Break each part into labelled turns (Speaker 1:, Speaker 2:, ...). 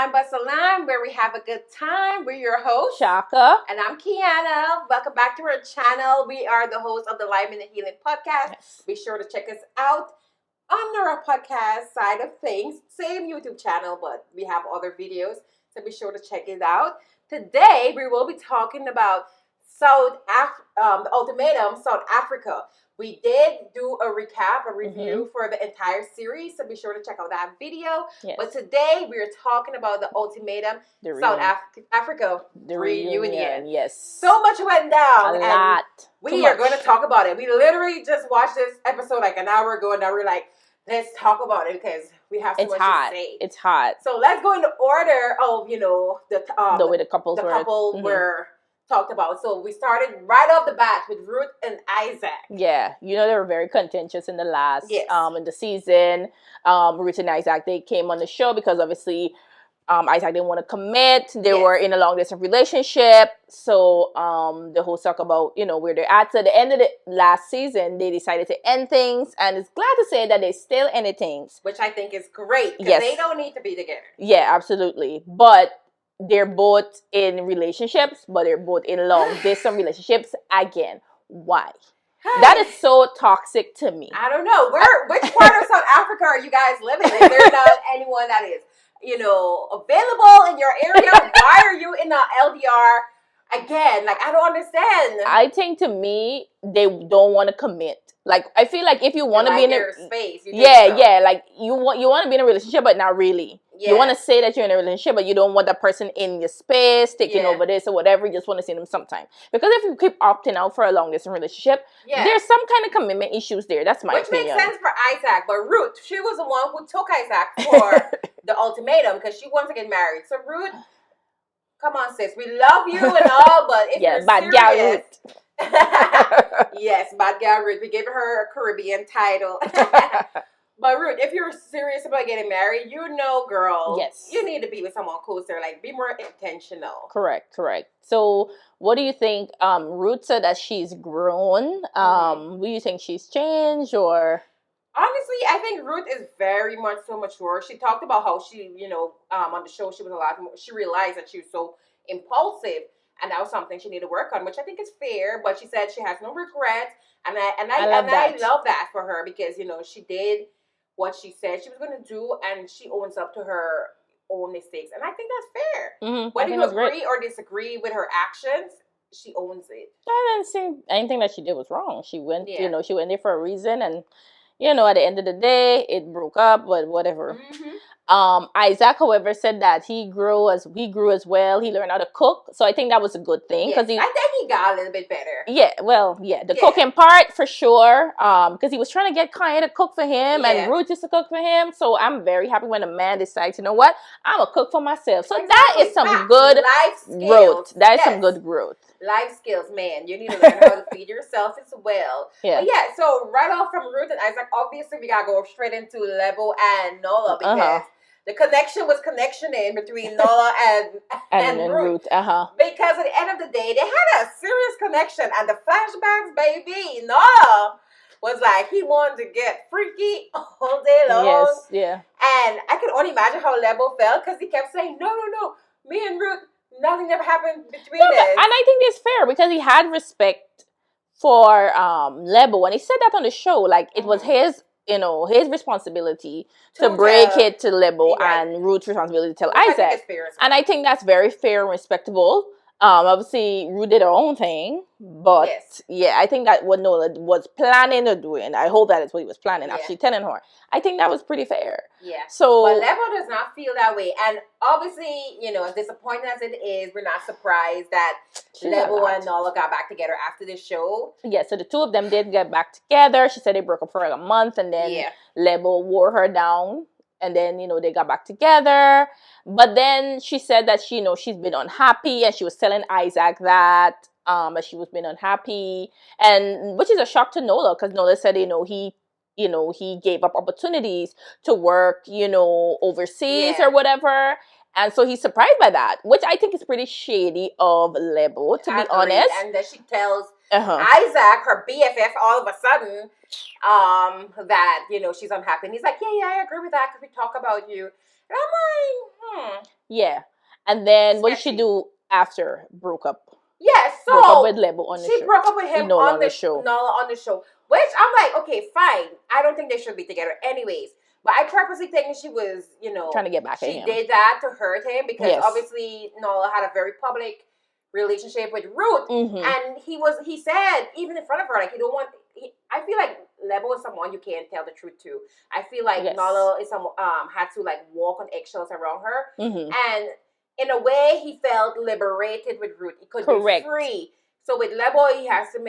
Speaker 1: Salam Basalam, where we have a good time. We're your hosts,
Speaker 2: Shaka.
Speaker 1: And I'm Kiana. Welcome back to our channel. We are the hosts of the Alignment and Healing Podcast.
Speaker 2: Yes.
Speaker 1: Be sure to check us out on our podcast side of things. Same YouTube channel, but we have other videos, so be sure to check it out. Today, we will be talking about the Ultimatum South Africa. We did do a recap, a review for the entire series, so be sure to check out that video.
Speaker 2: Yes.
Speaker 1: But today, we are talking about the Ultimatum South Africa Reunion.
Speaker 2: Yes.
Speaker 1: So much went down.
Speaker 2: A lot.
Speaker 1: We are going to talk about it. We literally just watched this episode like an hour ago, and now we're like, let's talk about it because we have so much to say.
Speaker 2: It's hot.
Speaker 1: So let's go in the order of, the way the couples were talked about. So we started right off the bat with Ruth and Isaac.
Speaker 2: Yeah, they were very contentious in the last in the season. Ruth and Isaac, they came on the show because obviously Isaac didn't want to commit. They were in a long distance relationship. So the whole talk about, where they're at. So at the end of the last season, they decided to end things. And it's glad to say that they still ended things.
Speaker 1: Which I think is great. Because they don't need to be together.
Speaker 2: Yeah, absolutely. But they're both in relationships, but they're both in long distance relationships again. Why? That is so toxic to me.
Speaker 1: I don't know. Which part of South Africa are you guys living in? There's not anyone that is, available in your area. Why are you in the LDR again? Like, I don't understand.
Speaker 2: I think to me, they don't want to commit. Like, I feel like if you want to be in a
Speaker 1: space,
Speaker 2: like you want to be in a relationship, but not really.
Speaker 1: Yeah.
Speaker 2: You want to say that you're in a relationship, but you don't want that person in your space, taking over this or whatever. You just want to see them sometime. Because if you keep opting out for a long distance relationship, there's some kind of commitment issues there. That's my opinion.
Speaker 1: Which makes sense for Isaac, but Ruth, she was the one who took Isaac for the ultimatum because she wants to get married. So Ruth, come on, sis, we love you and all, but if you're
Speaker 2: bad
Speaker 1: serious,
Speaker 2: gal Ruth.
Speaker 1: Yes, bad gal Ruth. We gave her a Caribbean title. But Ruth, if you're serious about getting married, girl, you need to be with someone closer. Like, be more intentional.
Speaker 2: Correct. So, what do you think? Ruth said that she's grown. Do you think she's changed or?
Speaker 1: Honestly, I think Ruth is very much so mature. She talked about how she, on the show, she was a lot more. She realized that she was so impulsive, and that was something she needed to work on, which I think is fair. But she said she has no regrets, and I love that for her because she did what she said she was going to do, and she owns up to her own mistakes, and I think that's fair. Whether you agree or disagree with her actions, she owns it.
Speaker 2: I didn't see anything that she did was wrong. She went, she went there for a reason, and at the end of the day, it broke up, but whatever. Isaac, however, said that he grew as well. He learned how to cook, so I think that was a good thing because
Speaker 1: I think he got a little bit better.
Speaker 2: The cooking part for sure. Because he was trying to get Khanya to cook for him, and Ruth used to cook for him. So I'm very happy when a man decides, you know what, I'm a cook for myself. So that is some good growth. That is some good growth.
Speaker 1: Life skills, man. You need to learn how to feed yourself as well. But so right off from Ruth and Isaac, obviously we gotta go straight into Lebo and Nolla because the connection was connectioning between Nolla and Ruth. Because at the end of the day, they had a serious connection, and the flashbacks, baby, Nolla was like he wanted to get freaky all day long. And I can only imagine how Lebo felt because he kept saying, no, me and Ruth, nothing ever happened between us.
Speaker 2: And I think it's fair because he had respect for Lebo, and he said that on the show. Like it was his responsibility to break it to Lebo and Ruth's responsibility to tell Isaac. And I think that's very fair and respectable. Obviously, Ruth did her own thing, but I think that what Nola was planning to do, and I hope that is what he was planning, actually telling her. I think that was pretty fair. So,
Speaker 1: but Lebo does not feel that way, and obviously, as disappointing as it is, we're not surprised that Lebo and Nola got back together after this show.
Speaker 2: So the two of them did get back together. She said they broke up for like a month, and then Lebo wore her down. And then, they got back together. But then she said that she's been unhappy, and she was telling Isaac that she was been unhappy, and which is a shock to Nola because Nola said he gave up opportunities to work overseas or whatever. And so he's surprised by that, which I think is pretty shady of Lebo, to be honest.
Speaker 1: And then she tells Isaac, her BFF, all of a sudden, that, she's unhappy. And he's like, yeah, I agree with that because we talk about you. And I'm like,
Speaker 2: Yeah. And then what did she do after broke up?
Speaker 1: Yeah, so
Speaker 2: broke up with Lebo on the show.
Speaker 1: She broke up with him
Speaker 2: on the show.
Speaker 1: Nolla on the show. Which I'm like, okay, fine. I don't think they should be together anyways. But I purposely think she was,
Speaker 2: trying to get back at him.
Speaker 1: She did that to hurt him because obviously Nolla had a very public relationship with Ruth. And he said, even in front of her, like, I feel like Lebo is someone you can't tell the truth to. I feel like Nolla is had to like walk on eggshells around her. And in a way, he felt liberated with Ruth. He could be free. So with Lebo, he has to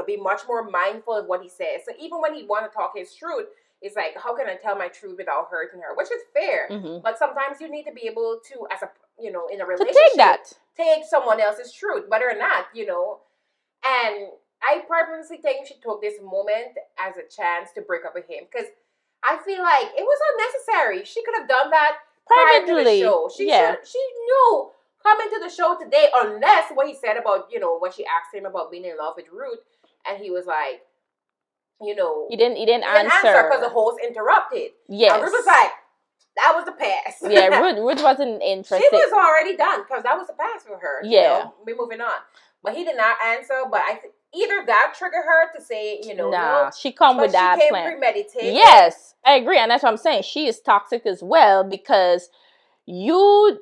Speaker 1: be much more mindful of what he says. So even when he wants to talk his truth, it's like, how can I tell my truth without hurting her? Which is fair. But sometimes you need to be able to, as a in a relationship, take someone else's truth, whether or not, And I purposely think she took this moment as a chance to break up with him because I feel like it was unnecessary. She could have done that privately. To the show. She knew coming to the show today, unless what he said about, when she asked him about being in love with Ruth, and he was like, he didn't answer because the host interrupted. Yes. And Ruth was like, that was the pass.
Speaker 2: Yeah, Ruth wasn't interested.
Speaker 1: She was already done because that was the pass for her. Yeah. We're moving on. But he did not answer, but I think either that triggered her to say,
Speaker 2: no, she come with that
Speaker 1: plan. She came premeditated.
Speaker 2: Yes, I agree, and that's what I'm saying. She is toxic as well because you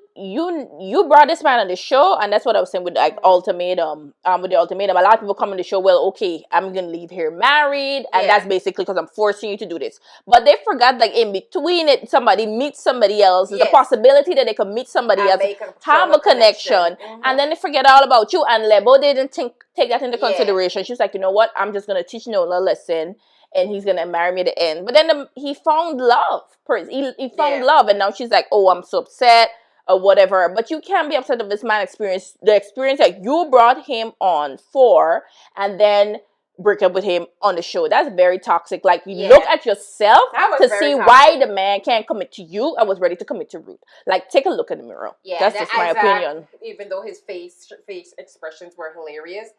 Speaker 2: brought this man on the show, and that's what I was saying with like ultimatum. With the ultimatum, a lot of people come on the show. Well, okay, I'm gonna leave here married, and that's basically because I'm forcing you to do this. But they forgot, like in between it, somebody meets somebody else. There's a possibility that they could meet somebody else, have a connection, and then they forget all about you. And Lebo didn't take that into consideration. She was like, you know what? I'm just gonna teach Nola a lesson. And he's gonna marry me at the end. But then he found love. He found love, and now she's like, "Oh, I'm so upset," or whatever. But you can't be upset of this man the experience that you brought him on for, and then break up with him on the show. That's very toxic. Like, you look at yourself to see why the man can't commit to you. I was ready to commit to Ruth. Like, take a look in the mirror. Yeah, that's just my opinion.
Speaker 1: Even though his face expressions were hilarious.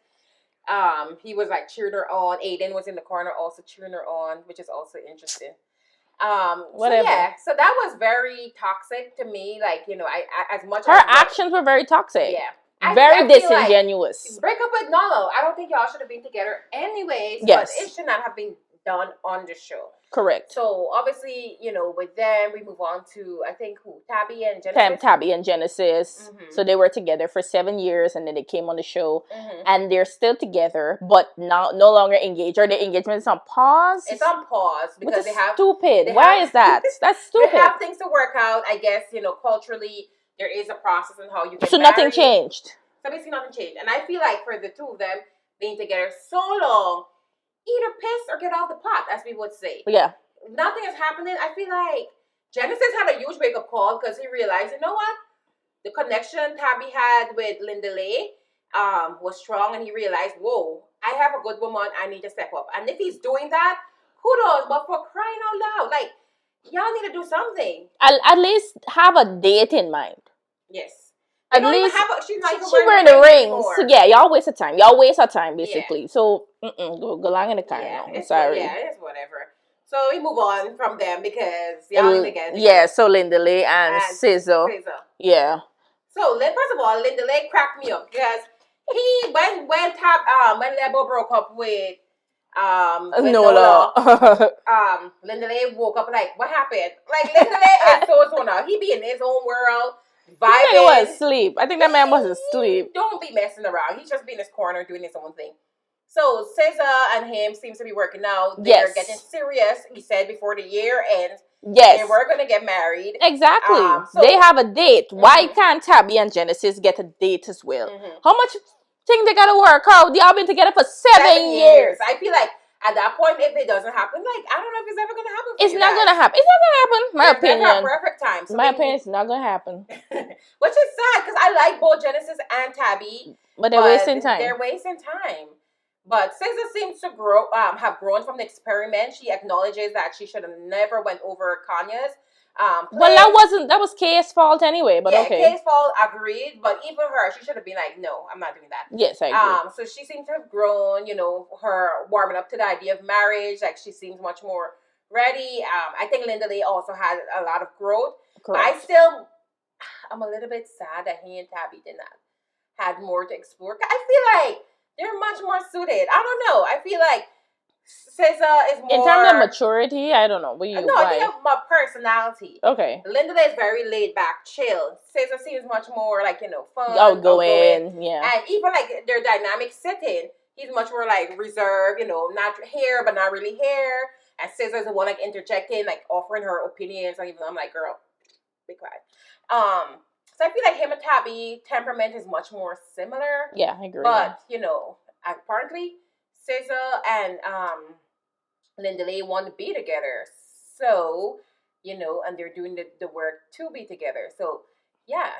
Speaker 1: He was like cheering her on. Aiden was in the corner also cheering her on, which is also interesting. Whatever. So that was very toxic to me. Like, I as much
Speaker 2: her actions were very toxic. Yeah, very disingenuous.
Speaker 1: Like, break up with Nolla. I don't think y'all should have been together anyways. Yes, but it should not have been done on the show.
Speaker 2: Correct.
Speaker 1: So obviously, with them, we move on to I think Thabi and Genesis.
Speaker 2: Thabi and Genesis. So they were together for 7 years, and then they came on the show, and they're still together, but now no longer engaged. Or their engagement is on pause.
Speaker 1: It's on pause because they have
Speaker 2: stupid. Why is that? That's stupid.
Speaker 1: They have things to work out. I guess culturally there is a process in how you get
Speaker 2: married. Nothing changed.
Speaker 1: So basically, nothing changed, and I feel like for the two of them being together so long, either piss or get off the pot, as we would say. Yeah. Nothing is happening. I feel like Genesis had a huge wake-up call because he realized, you know what? The connection Thabi had with Lindile was strong, and he realized, whoa, I have a good woman. I need to step up. And if he's doing that, kudos. But for crying out loud, like, y'all need to do something.
Speaker 2: At least have a date in mind.
Speaker 1: Yes.
Speaker 2: At least she's wearing the rings. So yeah, y'all waste her time. Y'all waste her time, basically. Yeah. So go along in the car. Yeah, I'm sorry.
Speaker 1: Yeah, it's whatever. So we move on from them because y'all again.
Speaker 2: Yeah, so Lindile and Siza. Yeah.
Speaker 1: So first of all, Lindile cracked me up because he when Lebo broke up with
Speaker 2: Nola.
Speaker 1: Lindile woke up like, what happened? Like, Lindile is so now. He be in his own world.
Speaker 2: I think he was asleep. I think that man was asleep.
Speaker 1: Don't be messing around. He's just be in his corner doing his own thing. So Siza and him seems to be working out. They're getting serious. He said before the year ends. Yes. They were going to get married.
Speaker 2: Exactly. So they have a date. Why can't Thabi and Genesis get a date as well? How much thing they got to work out? They all been together for 7 years.
Speaker 1: I feel like at that point, if it doesn't happen, like, I don't know if it's ever going to happen.
Speaker 2: It's not going to happen. It's not going to happen. My opinion.
Speaker 1: Perfect time. So
Speaker 2: my opinion, it's not going to happen.
Speaker 1: Which is sad because I like both Genesis and Thabi.
Speaker 2: But they're wasting time.
Speaker 1: They're wasting time. But Siza seems to have grown from the experiment. She acknowledges that she should have never went over Khanya's.
Speaker 2: Well, that was Kay's fault anyway, but okay.
Speaker 1: Kay's fault, agreed. But even her, she should have been like, no, I'm not doing that.
Speaker 2: Yes, I agree.
Speaker 1: So she seems to have grown, her warming up to the idea of marriage. Like, she seems much more ready. I think Lindile also had a lot of growth.
Speaker 2: Correct.
Speaker 1: But I'm a little bit sad that he and Thabi did not had more to explore. I feel like they're much more suited. I don't know. I feel like Siza is more...
Speaker 2: In terms of maturity, I don't know.
Speaker 1: I think of my personality.
Speaker 2: Okay.
Speaker 1: Lindile is very laid back, chill. Siza seems much more like, fun.
Speaker 2: Outgoing, yeah.
Speaker 1: And even like their dynamic setting, he's much more like reserved, not hair, but not really hair. And Siza is the one like interjecting, like offering her opinions. And even though I'm like, girl, be quiet. So I feel like him and Thabi temperament is much more similar.
Speaker 2: Yeah, I agree.
Speaker 1: But, apparently Siza and Lindile want to be together. So, and they're doing the work to be together. So, yeah.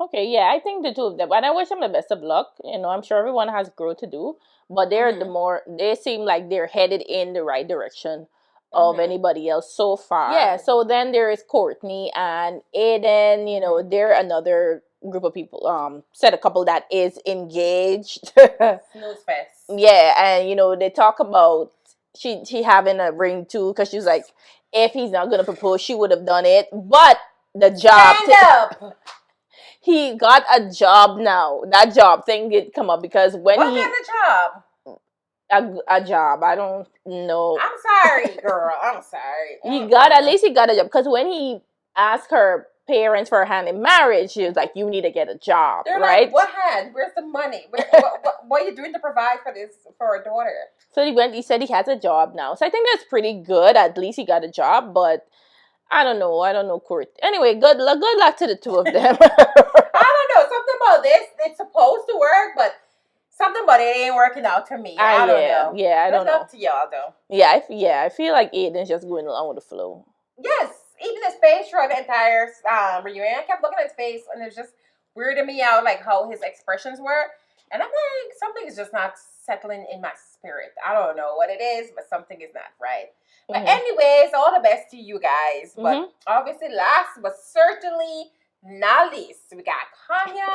Speaker 2: Okay, yeah, I think the two of them. And I wish them the best of luck. I'm sure everyone has growth to do. But they seem like they're headed in the right direction of anybody else so far. Yeah, so then there is Courtney and Aiden, they're another group of people, said a couple that is engaged.
Speaker 1: Snooze fest.
Speaker 2: Yeah, and they talk about she having a ring too, because she was like, if he's not gonna propose, she would have done it. But the job he got a job now. That job thing did come up because when
Speaker 1: what kind of job?
Speaker 2: A job. I don't know.
Speaker 1: I'm sorry, girl. I'm sorry.
Speaker 2: At least he got a job, because when he asked her parents for a hand in marriage, she was like, you need to get a job.
Speaker 1: They're
Speaker 2: right?
Speaker 1: Like, what hand? Where's the money? What are you doing to provide for a daughter?
Speaker 2: So he said he has a job now. So I think that's pretty good. At least he got a job, but I don't know, Kurt. Anyway, good luck to the two of them.
Speaker 1: I don't know. Something about this, it's supposed to work, but something about it ain't working out to me. I don't know.
Speaker 2: Yeah, I don't know.
Speaker 1: Good luck to y'all, though.
Speaker 2: Yeah, I feel like Aiden's just going along with the flow.
Speaker 1: Yes. Even his face throughout the entire reunion, I kept looking at his face, and it was just weirding me out, like how his expressions were. And I'm like, something is just not settling in my spirit. I don't know what it is, but something is not right. But anyways, all the best to you guys. But obviously, last but certainly not least, we got Khanya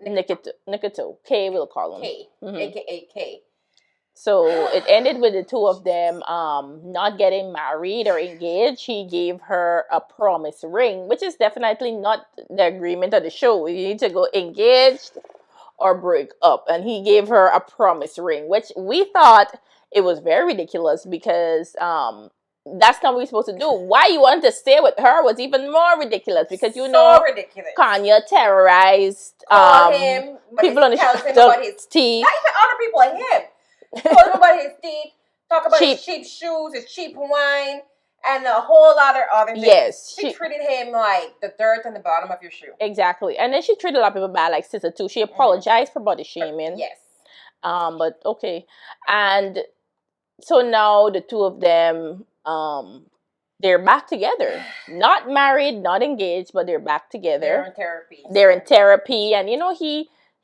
Speaker 1: and
Speaker 2: Nkateko. K, we'll call him.
Speaker 1: K, aka K.
Speaker 2: So it ended with the two of them not getting married or engaged. He gave her a promise ring, which is definitely not the agreement of the show. You need to go engaged or break up. And he gave her a promise ring, which we thought it was very ridiculous, because that's not what we're supposed to do. Why you want to stay with her was even more ridiculous, because
Speaker 1: ridiculous.
Speaker 2: Kanye terrorized
Speaker 1: him,
Speaker 2: people on the
Speaker 1: teeth.
Speaker 2: Not even
Speaker 1: other people, like him. Told him about his teeth, talk about his cheap shoes, his cheap wine, and a whole lot of other things.
Speaker 2: Yes.
Speaker 1: She treated him like the dirt on the bottom of your shoe.
Speaker 2: Exactly. And then she treated a lot of people bad, like Sister too. She apologized for body shaming.
Speaker 1: Yes.
Speaker 2: But okay. And so now the two of them, they're back together. Not married, not engaged, but they're back together. They're in therapy. And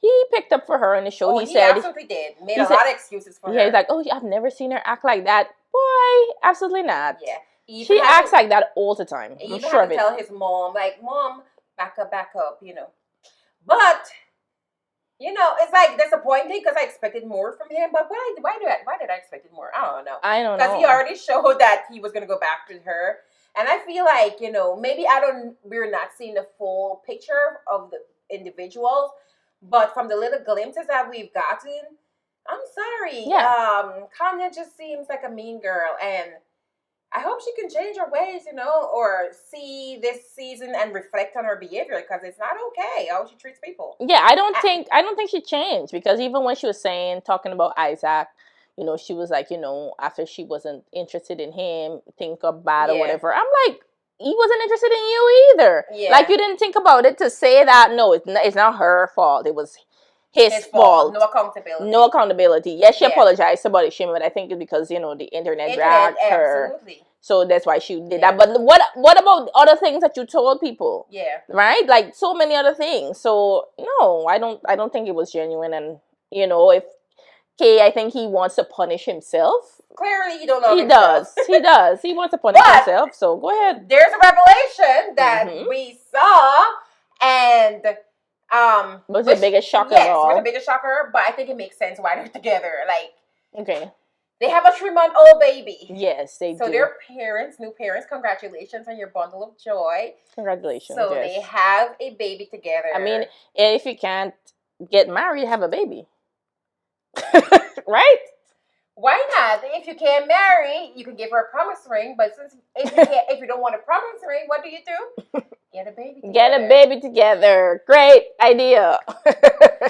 Speaker 2: he picked up for her in the show.
Speaker 1: He said, absolutely did. Made a lot of excuses for her.
Speaker 2: Yeah, he's like, oh, I've never seen her act like that. Boy, absolutely not.
Speaker 1: Yeah.
Speaker 2: She acts like that all the time.
Speaker 1: He even had to tell his mom, like, Mom, back up. But, it's like disappointing, because I expected more from him. But why did I expect more? I don't know. Because he already showed that he was going to go back with her. And I feel like, maybe we're not seeing the full picture of the individuals. But from the little glimpses that we've gotten, I'm sorry.
Speaker 2: Yeah.
Speaker 1: Khanya just seems like a mean girl, and I hope she can change her ways, or see this season and reflect on her behavior, because it's not okay how she treats people.
Speaker 2: Yeah, I don't think she changed, because even when she was talking about Isaac, she was like, after she wasn't interested in him, think of bad or whatever. I'm like, he wasn't interested in you either. Yeah. Like, you didn't think about it to say that, no, it's not her fault. It was his fault. No accountability. Yes, she apologized about it, but I think it's because, the internet dragged her. Absolutely. So that's why she did that. But what about other things that you told people?
Speaker 1: Yeah.
Speaker 2: Right? Like, so many other things. So, no, I don't think it was genuine. And, if Kay, I think he wants to punish himself.
Speaker 1: Clearly, you don't know.
Speaker 2: He does. He wants to punish himself. So go ahead.
Speaker 1: There's a revelation that we saw, and
Speaker 2: was the biggest shocker of all.
Speaker 1: Yes, was the biggest shocker. But I think it makes sense why they're together. Like,
Speaker 2: okay,
Speaker 1: They have a 3-month-old baby.
Speaker 2: Yes, they do.
Speaker 1: So their parents, new parents, congratulations on your bundle of joy.
Speaker 2: Congratulations.
Speaker 1: So
Speaker 2: yes.
Speaker 1: they have a baby together.
Speaker 2: I mean, if you can't get married, have a baby. Right?
Speaker 1: Why not? If you can't marry, you can give her a promise ring. But since if you don't want a promise ring, what do? Get a baby together.
Speaker 2: Get a baby together. Great idea.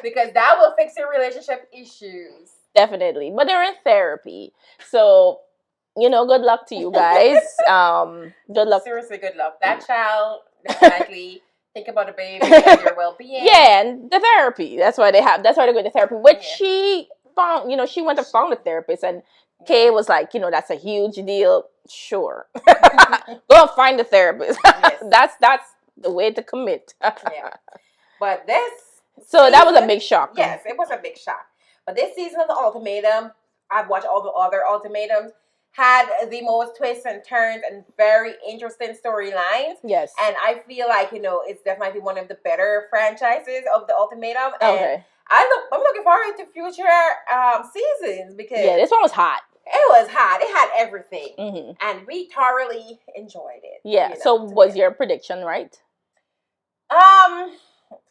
Speaker 1: Because that will fix your relationship issues.
Speaker 2: Definitely. But they're in therapy. So, good luck to you guys. Good luck.
Speaker 1: Seriously, good luck. That child, definitely think about the baby and your well-being.
Speaker 2: Yeah, and the therapy. That's why they're going to therapy. Which she found, she went and found a therapist, and Kay was like, that's a huge deal. Sure. Go and find a therapist. Yes. That's the way to commit.
Speaker 1: Yeah. But this
Speaker 2: season, that was a big shock.
Speaker 1: Yes, it was a big shock. But this season of the Ultimatum, I've watched all the other Ultimatums, had the most twists and turns and very interesting storylines.
Speaker 2: Yes.
Speaker 1: And I feel like, it's definitely one of the better franchises of the Ultimatum. And
Speaker 2: okay.
Speaker 1: I'm looking forward to future seasons because
Speaker 2: this one was hot.
Speaker 1: It was hot. It had everything. Mm-hmm. And we thoroughly enjoyed it.
Speaker 2: Yeah. So was your prediction right?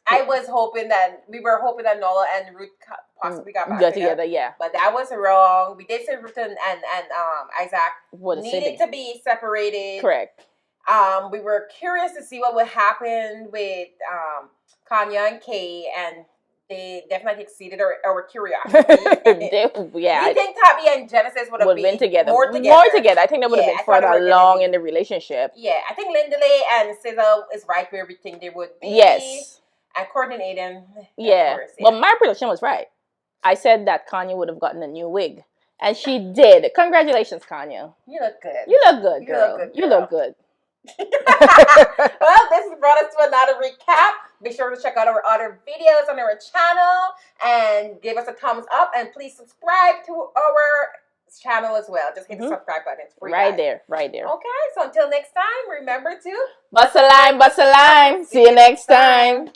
Speaker 1: We were hoping that Nolla and Ruth possibly got back
Speaker 2: together. Yeah.
Speaker 1: But that was wrong. We did say Ruth and Isaac needed to be separated.
Speaker 2: Correct.
Speaker 1: We were curious to see what would happen with Khanya and Kay, and they definitely exceeded our curiosity. We think Thabi and Genesis would have been together. More together.
Speaker 2: I think they would have been further along in the relationship.
Speaker 1: Yeah, I think Lindile and Siza is right where we think they would be.
Speaker 2: Yes.
Speaker 1: And Courtney and Aiden.
Speaker 2: Yeah. Course, yeah. But my prediction was right. I said that Khanya would have gotten a new wig. And she did. Congratulations, Khanya.
Speaker 1: You look good.
Speaker 2: You look good, girl. You look good.
Speaker 1: Well, this has brought us to another recap. Be sure to check out our other videos on our channel and give us a thumbs up, and please subscribe to our channel as well. Just hit the subscribe button. It's free. Right there. Okay, so until next time, remember to
Speaker 2: bust a lime. See you next time.